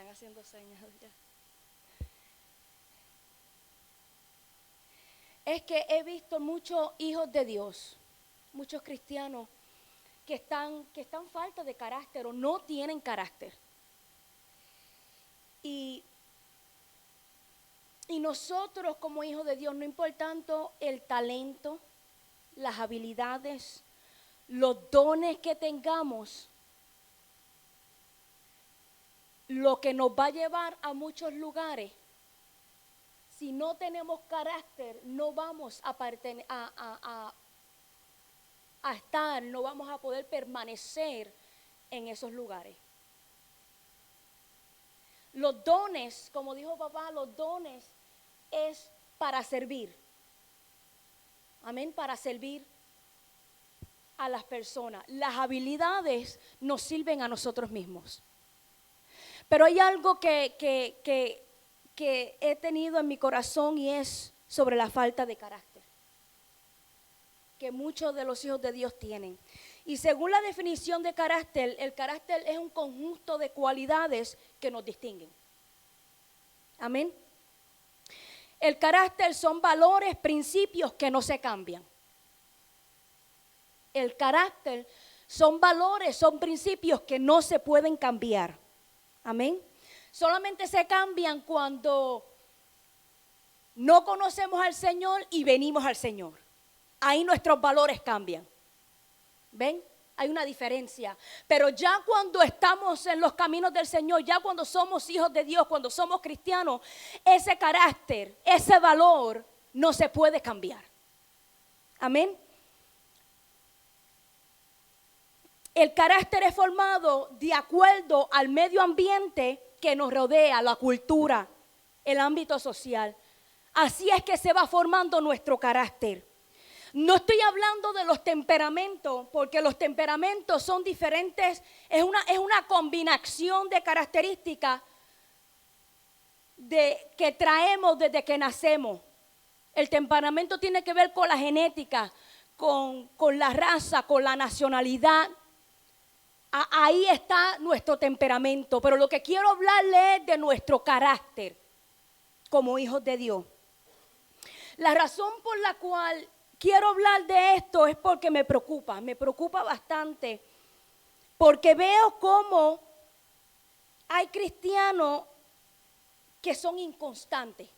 están haciendo señas ya. Es que he visto muchos hijos de Dios, muchos cristianos que están falta de carácter o no tienen carácter. Y nosotros como hijos de Dios, no importando el talento, las habilidades, los dones que tengamos, lo que nos va a llevar a muchos lugares, si no tenemos carácter, no vamos a estar, no vamos a poder permanecer en esos lugares. Los dones, como dijo papá, los dones es para servir. Amén, para servir a las personas. Las habilidades nos sirven a nosotros mismos. Pero hay algo que he tenido en mi corazón y es sobre la falta de carácter que muchos de los hijos de Dios tienen. Y según la definición de carácter, el carácter es un conjunto de cualidades que nos distinguen. Amén. El carácter son valores, principios que no se cambian. El carácter son valores, son principios que no se pueden cambiar. Amén. Solamente se cambian cuando no conocemos al Señor y venimos al Señor. Ahí nuestros valores cambian. ¿Ven? Hay una diferencia. Pero ya cuando estamos en los caminos del Señor, ya cuando somos hijos de Dios, cuando somos cristianos, ese carácter, ese valor no se puede cambiar. Amén. El carácter es formado de acuerdo al medio ambiente que nos rodea, la cultura, el ámbito social. Así es que se va formando nuestro carácter. No estoy hablando de los temperamentos, porque los temperamentos son diferentes, es una combinación de características que traemos desde que nacemos. El temperamento tiene que ver con la genética, con la raza, con la nacionalidad. Ahí está nuestro temperamento, pero lo que quiero hablarle es de nuestro carácter como hijos de Dios. La razón por la cual quiero hablar de esto es porque me preocupa bastante, porque veo cómo hay cristianos que son inconstantes,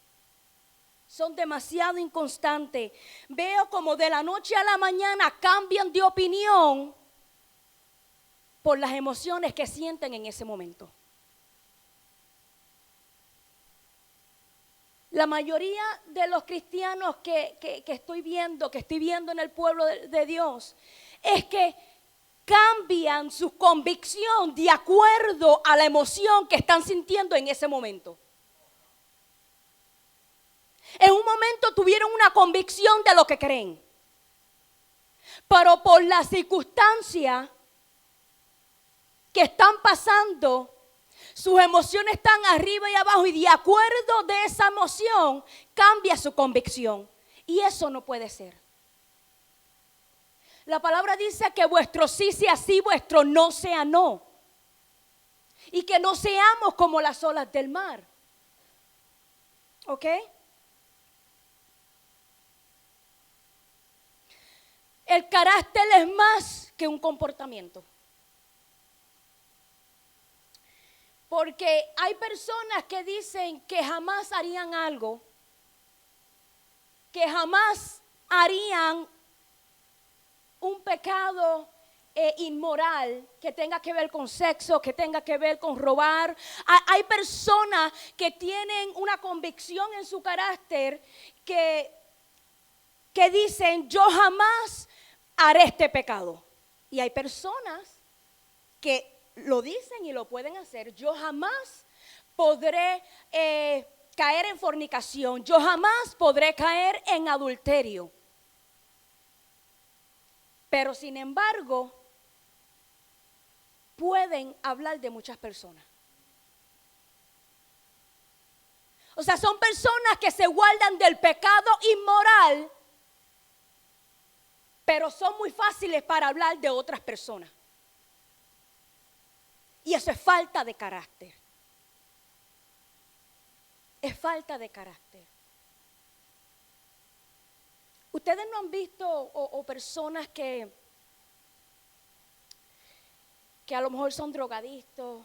son demasiado inconstantes. Veo como de la noche a la mañana cambian de opinión por las emociones que sienten en ese momento. La mayoría de los cristianos que estoy viendo en el pueblo de Dios, es que cambian su convicción de acuerdo a la emoción que están sintiendo en ese momento. En un momento tuvieron una convicción de lo que creen, pero por la circunstancia que están pasando, sus emociones están arriba y abajo y de acuerdo de esa emoción cambia su convicción. Y eso no puede ser. La palabra dice que vuestro sí sea sí, vuestro no sea no. Y que no seamos como las olas del mar. ¿Ok? El carácter es más que un comportamiento. Porque hay personas que dicen que jamás harían algo, que jamás harían un pecado inmoral que tenga que ver con sexo, que tenga que ver con robar. Hay personas que tienen una convicción en su carácter que dicen yo jamás haré este pecado. Y hay personas que lo dicen y lo pueden hacer. Yo jamás podré caer en fornicación. Yo jamás podré caer en adulterio. Pero sin embargo, pueden hablar de muchas personas. O sea, son personas que se guardan del pecado inmoral, pero son muy fáciles para hablar de otras personas. Y eso es falta de carácter. es falta de carácter. Ustedes no han visto o personas que a lo mejor son drogadictos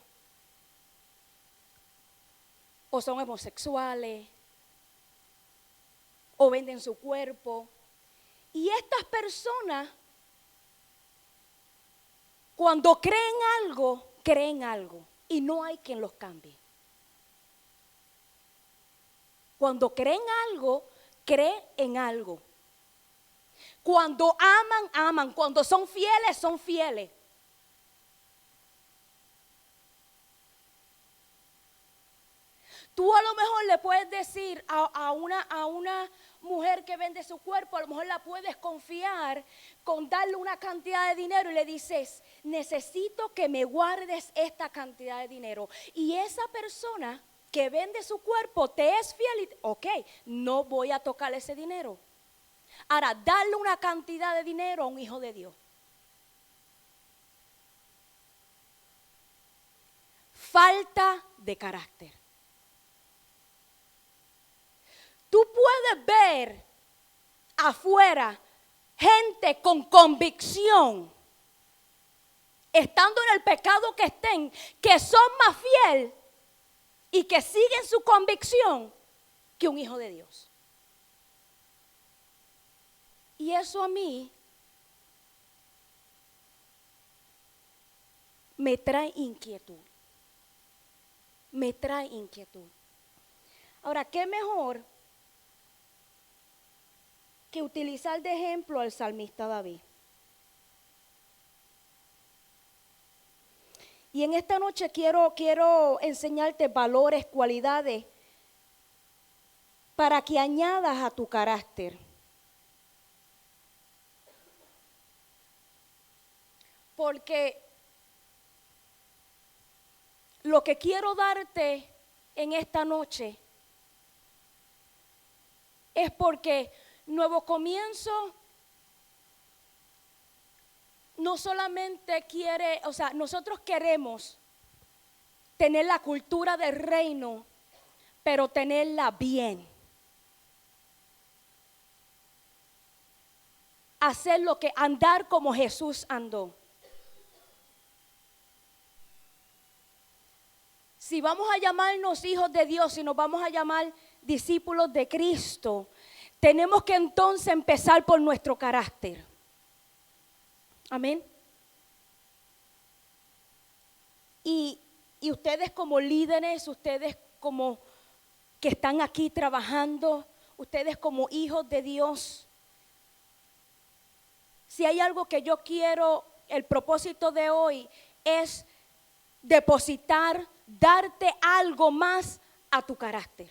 o son homosexuales o venden su cuerpo. Y estas personas, cuando creen algo y no hay quien los cambie. Cuando creen algo, creen en algo. Cuando aman, aman. Cuando son fieles, son fieles. Tú a lo mejor le puedes decir a una mujer que vende su cuerpo, a lo mejor la puedes confiar con darle una cantidad de dinero y le dices, necesito que me guardes esta cantidad de dinero. Y esa persona que vende su cuerpo te es fiel y, ok, no voy a tocar ese dinero. Ahora, darle una cantidad de dinero a un hijo de Dios. Falta de carácter. Tú puedes ver afuera gente con convicción, estando en el pecado que estén, que son más fieles y que siguen su convicción que un hijo de Dios. Y eso a mí me trae inquietud. Me trae inquietud. Ahora, ¿qué mejor que utilizar de ejemplo al salmista David? Y en esta noche quiero enseñarte valores, cualidades para que añadas a tu carácter. Porque lo que quiero darte en esta noche es porque Nuevo Comienzo no solamente quiere, o sea, nosotros queremos tener la cultura del reino, pero tenerla bien. Hacer lo que, andar como Jesús andó. Si vamos a llamarnos hijos de Dios, si nos vamos a llamar discípulos de Cristo, tenemos que entonces empezar por nuestro carácter. Amén. Y ustedes como líderes, ustedes como que están aquí trabajando, ustedes como hijos de Dios, si hay algo que yo quiero, el propósito de hoy es depositar, darte algo más a tu carácter.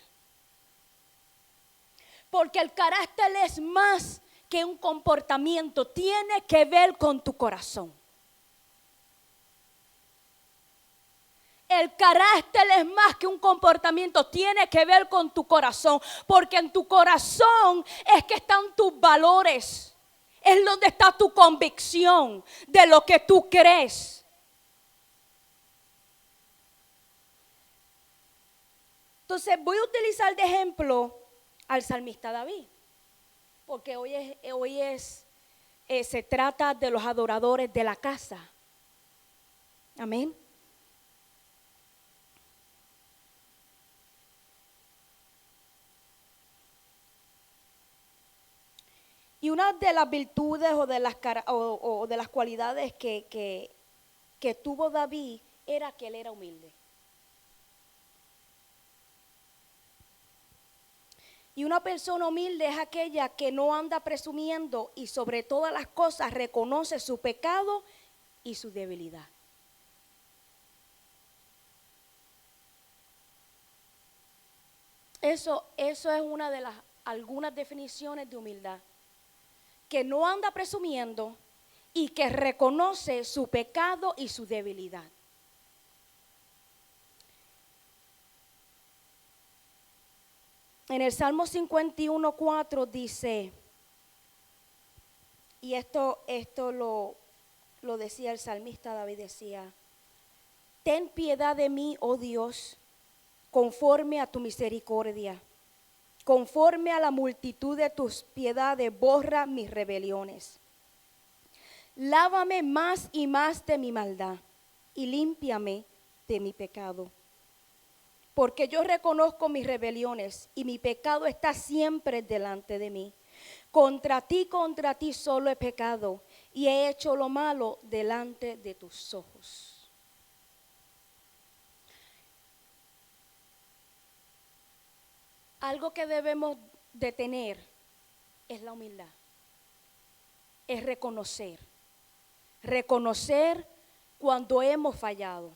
Porque el carácter es más que un comportamiento, tiene que ver con tu corazón. El carácter es más que un comportamiento, tiene que ver con tu corazón, porque en tu corazón es que están tus valores, es donde está tu convicción de lo que tú crees. Entonces voy a utilizar de ejemplo al salmista David, porque se trata de los adoradores de la casa. Amén. Y una de las virtudes o de las cualidades que tuvo David era que él era humilde. Y una persona humilde es aquella que no anda presumiendo y sobre todas las cosas reconoce su pecado y su debilidad. Eso es una de algunas definiciones de humildad. Que no anda presumiendo y que reconoce su pecado y su debilidad. En el Salmo 51:4 dice, y esto lo decía el salmista David, decía, ten piedad de mí, oh Dios, conforme a tu misericordia. Conforme a la multitud de tus piedades, borra mis rebeliones. Lávame más y más de mi maldad y límpiame de mi pecado. Porque yo reconozco mis rebeliones y mi pecado está siempre delante de mí. Contra ti solo he pecado y he hecho lo malo delante de tus ojos. Algo que debemos de tener es la humildad. Es reconocer. Reconocer cuando hemos fallado.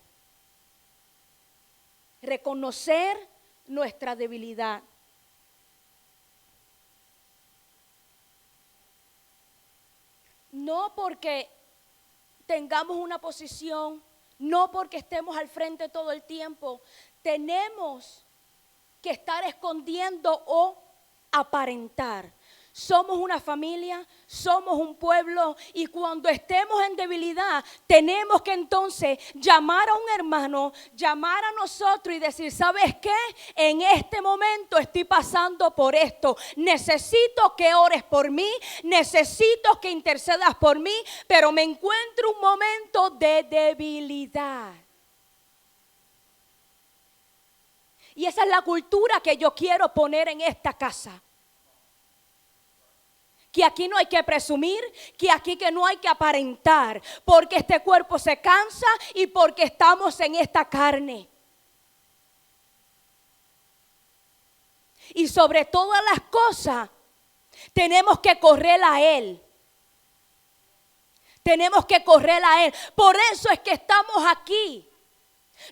Reconocer nuestra debilidad. No porque tengamos una posición, no porque estemos al frente todo el tiempo, tenemos que estar escondiendo o aparentar. Somos una familia, somos un pueblo y cuando estemos en debilidad tenemos que entonces llamar a un hermano, llamar a nosotros y decir, ¿sabes qué? En este momento estoy pasando por esto. Necesito que ores por mí, necesito que intercedas por mí, pero me encuentro un momento de debilidad. Y esa es la cultura que yo quiero poner en esta casa. Que aquí no hay que presumir, que aquí que no hay que aparentar, porque este cuerpo se cansa y porque estamos en esta carne. Y sobre todas las cosas, tenemos que correr a Él. Tenemos que correr a Él. Por eso es que estamos aquí.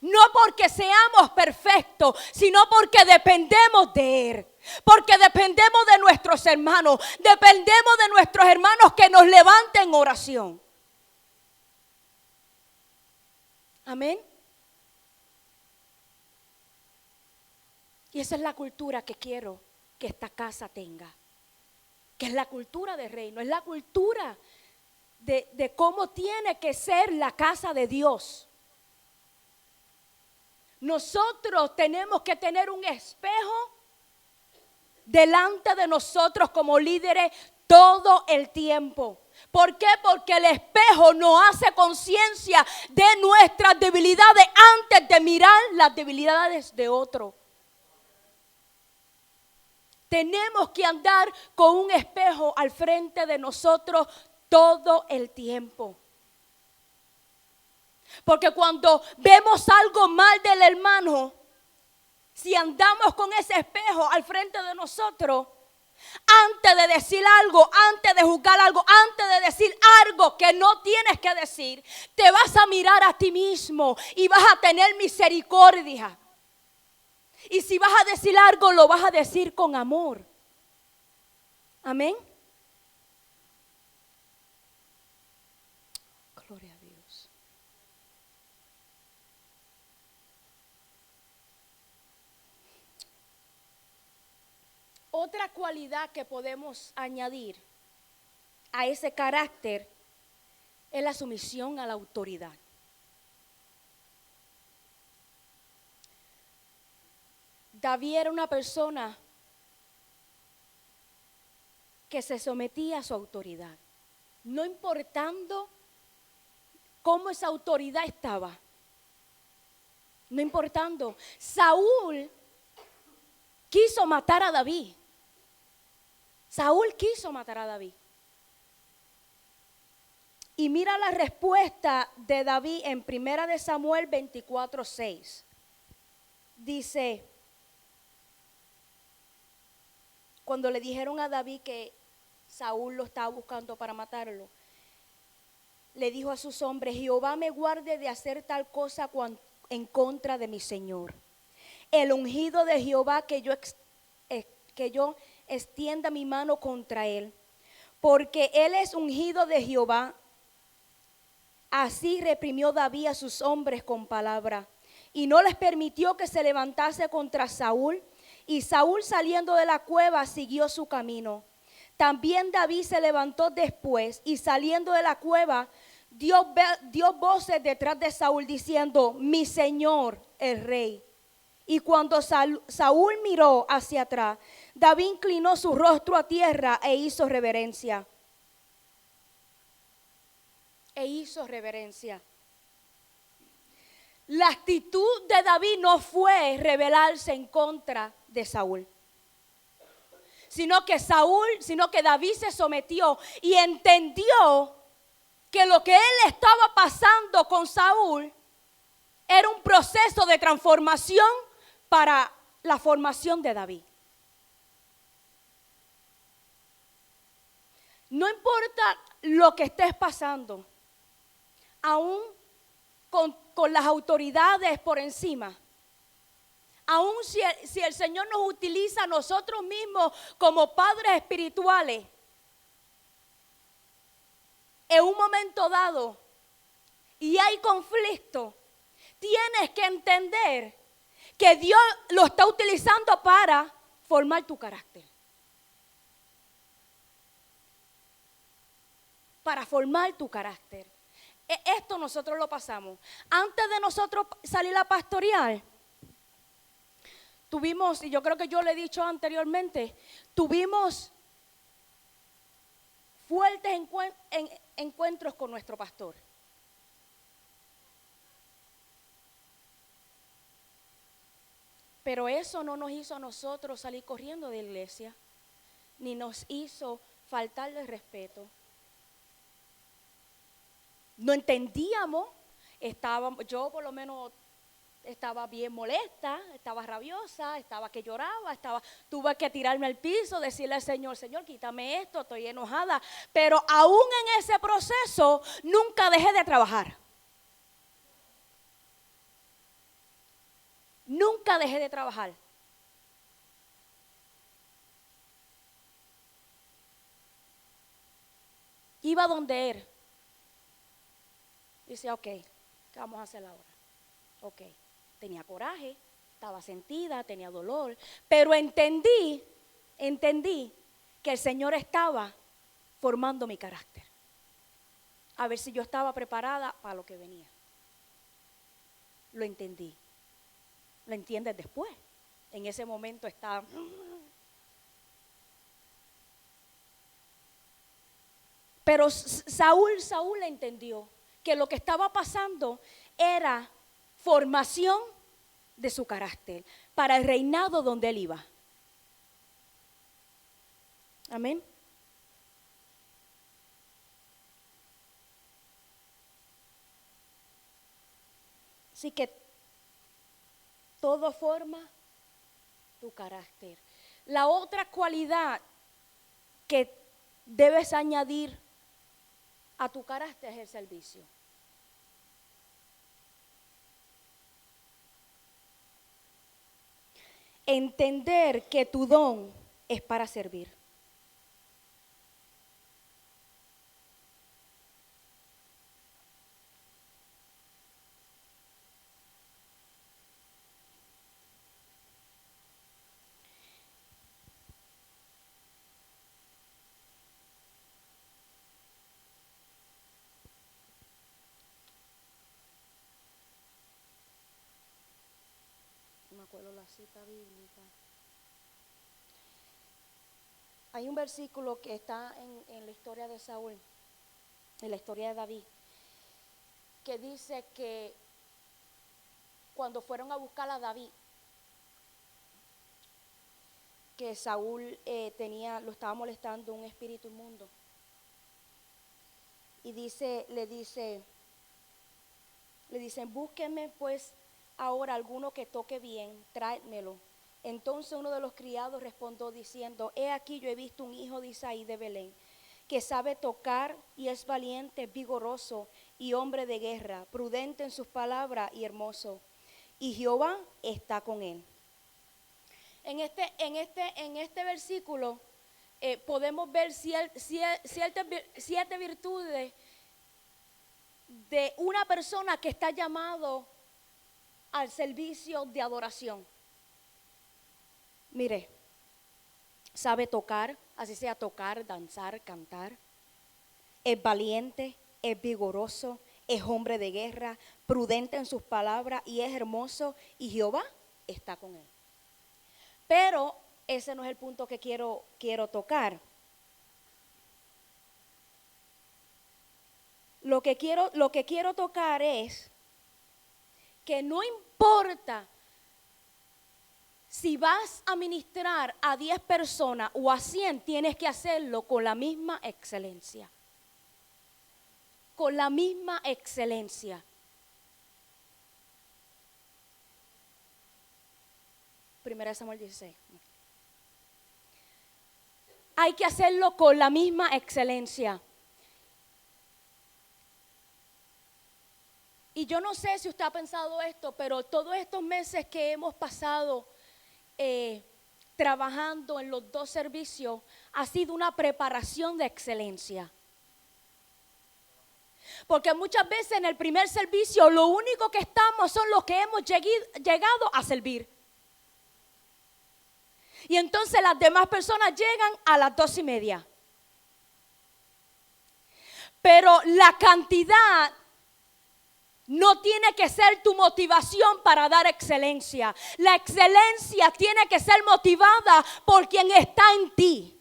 No porque seamos perfectos, sino porque dependemos de Él. Porque dependemos de nuestros hermanos. Dependemos de nuestros hermanos que nos levanten en oración. Amén. Y esa es la cultura que quiero que esta casa tenga. Que es la cultura del reino. Es la cultura de cómo tiene que ser la casa de Dios. Nosotros tenemos que tener un espejo delante de nosotros como líderes todo el tiempo. ¿Por qué? Porque el espejo nos hace conciencia de nuestras debilidades antes de mirar las debilidades de otro. Tenemos que andar con un espejo al frente de nosotros todo el tiempo. Porque cuando vemos algo mal del hermano, si andamos con ese espejo al frente de nosotros, antes de decir algo, antes de juzgar algo, antes de decir algo que no tienes que decir, te vas a mirar a ti mismo y vas a tener misericordia. Y si vas a decir algo, lo vas a decir con amor. Amén. Gloria a Dios. Otra cualidad que podemos añadir a ese carácter es la sumisión a la autoridad. David era una persona que se sometía a su autoridad, no importando cómo esa autoridad estaba. No importando. Saúl quiso matar a David. Saúl quiso matar a David. Y mira la respuesta de David en 1 Samuel 24:6. Dice, cuando le dijeron a David que Saúl lo estaba buscando para matarlo, le dijo a sus hombres, Jehová me guarde de hacer tal cosa en contra de mi Señor. El ungido de Jehová que yo extienda mi mano contra él, porque él es ungido de Jehová. Así reprimió David a sus hombres con palabra, y no les permitió que se levantase contra Saúl. Y Saúl, saliendo de la cueva, siguió su camino. También David se levantó después y saliendo de la cueva dio voces detrás de Saúl diciendo, mi señor el rey. Y cuando Saúl miró hacia atrás, David inclinó su rostro a tierra e hizo reverencia. La actitud de David no fue rebelarse en contra de Saúl, sino que David se sometió y entendió que lo que él estaba pasando con Saúl era un proceso de transformación para la formación de David. No importa lo que estés pasando, aún con las autoridades por encima, aún si el Señor nos utiliza a nosotros mismos como padres espirituales, en un momento dado y hay conflicto, tienes que entender que Dios lo está utilizando para formar tu carácter. Para formar tu carácter. Esto nosotros lo pasamos. Antes de nosotros salir a pastorear, tuvimos, y yo creo que yo le he dicho anteriormente, tuvimos fuertes encuentros con nuestro pastor. Pero eso no nos hizo a nosotros salir corriendo de la iglesia, ni nos hizo faltarle respeto. No entendíamos, yo por lo menos estaba bien molesta, estaba rabiosa, estaba que lloraba, tuve que tirarme al piso, decirle al Señor, Señor, quítame esto, estoy enojada. Pero aún en ese proceso nunca dejé de trabajar. Nunca dejé de trabajar. Iba donde él. Dice, ok, ¿qué vamos a hacer ahora? Ok, tenía coraje, estaba sentida, tenía dolor, pero entendí que el Señor estaba formando mi carácter. A ver si yo estaba preparada para lo que venía. Lo entendí. Lo entiendes después. En ese momento estaba... Pero Saúl entendió que lo que estaba pasando era formación de su carácter para el reinado donde él iba. Amén. Así que todo forma tu carácter. La otra cualidad que debes añadir a tu carácter es el servicio. Entender que tu don es para servir. No me acuerdo la cita bíblica. Hay un versículo que está en la historia de Saúl, en la historia de David, que dice que cuando fueron a buscar a David, que Saúl lo estaba molestando un espíritu inmundo. Y le dicen, búsquenme pues ahora alguno que toque bien, tráemelo. Entonces uno de los criados respondió diciendo, he aquí yo he visto un hijo de Isaí de Belén, que sabe tocar y es valiente, vigoroso y hombre de guerra, prudente en sus palabras y hermoso. Y Jehová está con él. En este versículo podemos ver siete virtudes de una persona que está llamado al servicio de adoración. Mire, sabe tocar, así sea tocar, danzar, cantar. Es valiente, es vigoroso, es hombre de guerra, prudente en sus palabras y es hermoso. Y Jehová está con él. Pero ese no es el punto que quiero tocar. Lo que quiero tocar es que no importa si vas a ministrar a 10 personas o a 100, tienes que hacerlo con la misma excelencia. Con la misma excelencia. Primera de Samuel 16. Hay que hacerlo con la misma excelencia. Y yo no sé si usted ha pensado esto, pero todos estos meses que hemos pasado trabajando en los dos servicios ha sido una preparación de excelencia. Porque muchas veces en el primer servicio lo único que estamos son los que hemos llegado a servir. Y entonces las demás personas llegan a las 2:30. Pero la cantidad no tiene que ser tu motivación para dar excelencia. La excelencia tiene que ser motivada por quien está en ti.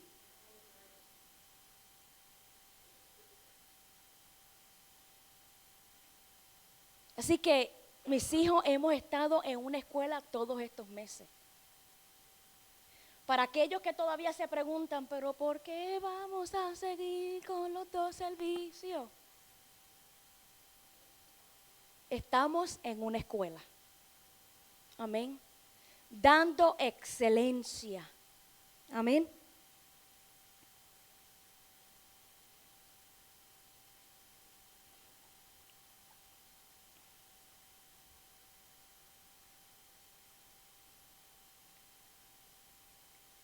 Así que mis hijos hemos estado en una escuela todos estos meses. Para aquellos que todavía se preguntan, pero ¿por qué vamos a seguir con los dos servicios? Estamos en una escuela. Amén. Dando excelencia. Amén.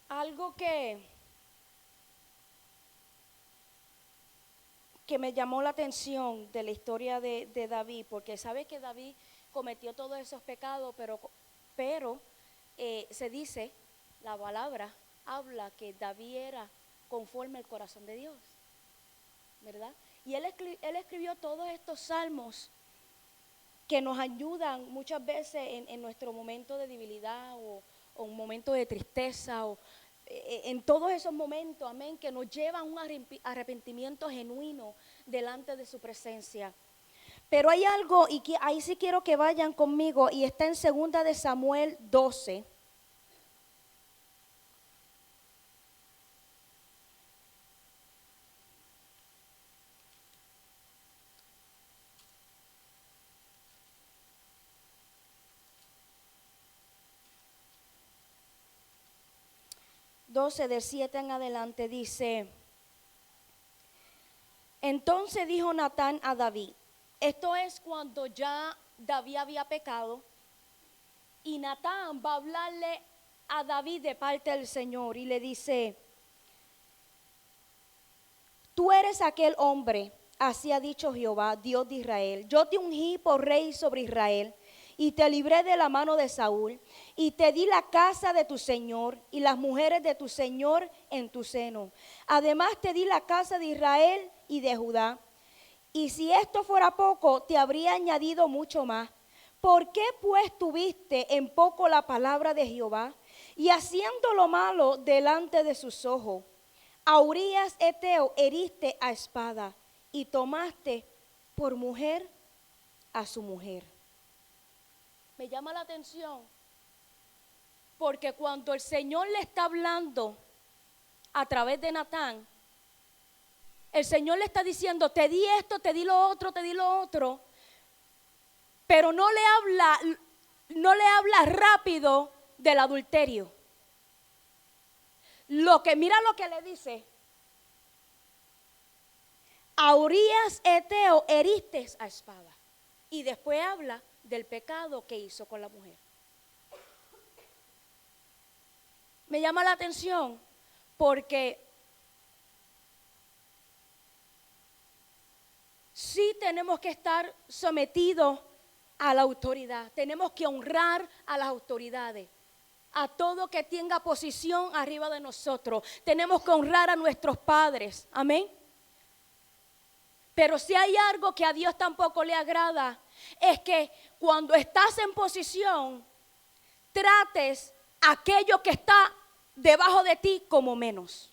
Algo que me llamó la atención de la historia de David, porque sabe que David cometió todos esos pecados, pero se dice, la palabra habla que David era conforme al corazón de Dios, ¿verdad? Y él escribió todos estos salmos que nos ayudan muchas veces en nuestro momento de debilidad o un momento de tristeza o en todos esos momentos, amén, que nos llevan a un arrepentimiento genuino delante de su presencia. Pero hay algo, y que ahí sí quiero que vayan conmigo, y está en 2 de Samuel 12. Del 7 en adelante dice: entonces dijo Natán a David, esto es cuando ya David había pecado, y Natán va a hablarle a David de parte del Señor y le dice: tú eres aquel hombre, así ha dicho Jehová, Dios de Israel, yo te ungí por rey sobre Israel, y te libré de la mano de Saúl, y te di la casa de tu señor y las mujeres de tu señor en tu seno. Además te di la casa de Israel y de Judá. Y si esto fuera poco, te habría añadido mucho más. ¿Por qué pues tuviste en poco la palabra de Jehová, y haciendo lo malo delante de sus ojos? A Urías Eteo heriste a espada, y tomaste por mujer a su mujer. Me llama la atención porque cuando el Señor le está hablando a través de Natán, el Señor le está diciendo: te di esto, te di lo otro, pero no le habla rápido del adulterio. Mira lo que le dice: a Urías Eteo heriste a espada. Y después habla del pecado que hizo con la mujer. Me llama la atención porque sí tenemos que estar sometidos a la autoridad. Tenemos que honrar a las autoridades, a todo que tenga posición arriba de nosotros. Tenemos que honrar a nuestros padres. Amén. Pero si hay algo que a Dios tampoco le agrada, es que cuando estás en posición, trates a aquello que está debajo de ti como menos.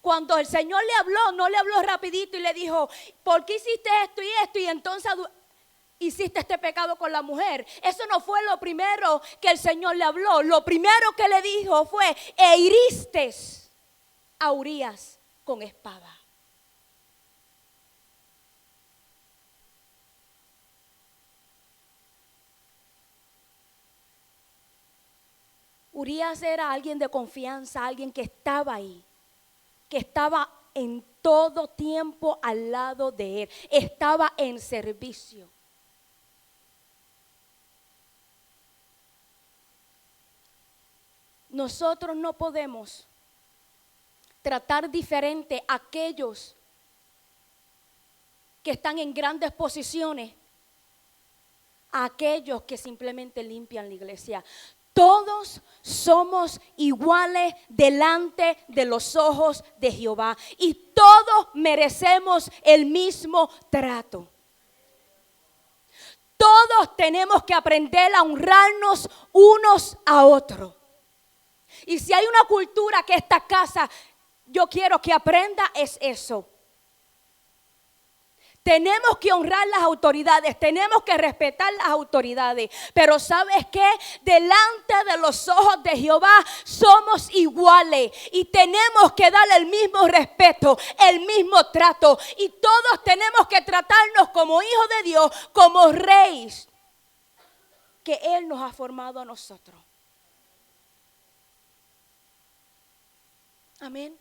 Cuando el Señor le habló, no le habló rapidito y le dijo, ¿por qué hiciste esto y esto? Y entonces hiciste este pecado con la mujer. Eso no fue lo primero que el Señor le habló. Lo primero que le dijo fue, e hiriste a Urías con espada. Urías era alguien de confianza, alguien que estaba ahí, que estaba en todo tiempo al lado de él, estaba en servicio. Nosotros no podemos tratar diferente a aquellos que están en grandes posiciones a aquellos que simplemente limpian la iglesia. Todos somos iguales delante de los ojos de Jehová y todos merecemos el mismo trato. Todos tenemos que aprender a honrarnos unos a otros. Y si hay una cultura que esta casa yo quiero que aprenda es eso. Tenemos que honrar las autoridades, tenemos que respetar las autoridades. Pero ¿sabes qué? Delante de los ojos de Jehová somos iguales y tenemos que darle el mismo respeto, el mismo trato. Y todos tenemos que tratarnos como hijos de Dios, como reyes que Él nos ha formado a nosotros. Amén.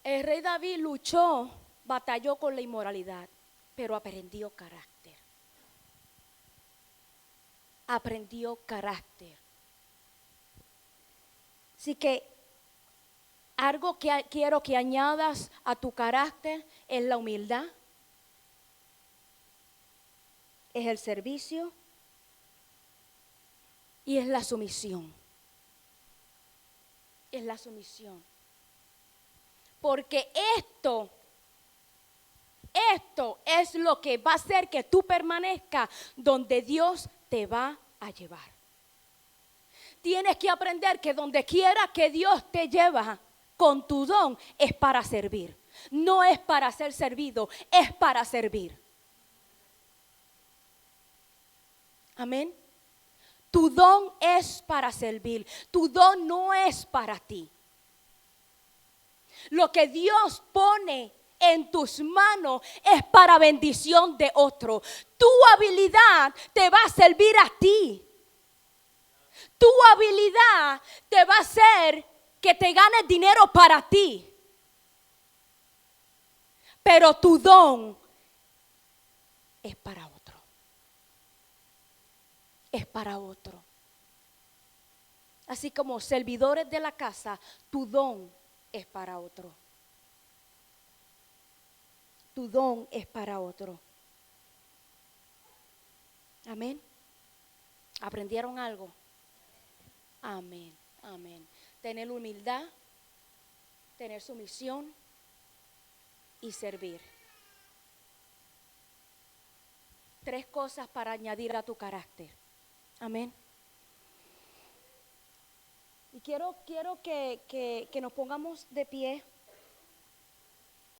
El rey David luchó, batalló con la inmoralidad, pero aprendió carácter. Aprendió carácter. Así que algo que quiero que añadas a tu carácter es la humildad, es el servicio y es la sumisión. Es la sumisión. Porque esto es lo que va a hacer que tú permanezcas donde Dios te va a llevar. Tienes que aprender que donde quiera que Dios te lleva con tu don es para servir. No es para ser servido, es para servir. Amén. Tu don es para servir. Tu don no es para ti. Lo que Dios pone en tus manos es para bendición de otro. Tu habilidad te va a servir a ti. Tu habilidad te va a hacer que te ganes dinero para ti. Pero tu don es para otro. Es para otro. Así como servidores de la casa, tu don es para otro. Tu don es para otro. Amén. ¿Aprendieron algo? Amén, amén. Tener humildad, tener sumisión y servir. 3 cosas para añadir a tu carácter. Amén. Y quiero que nos pongamos de pie.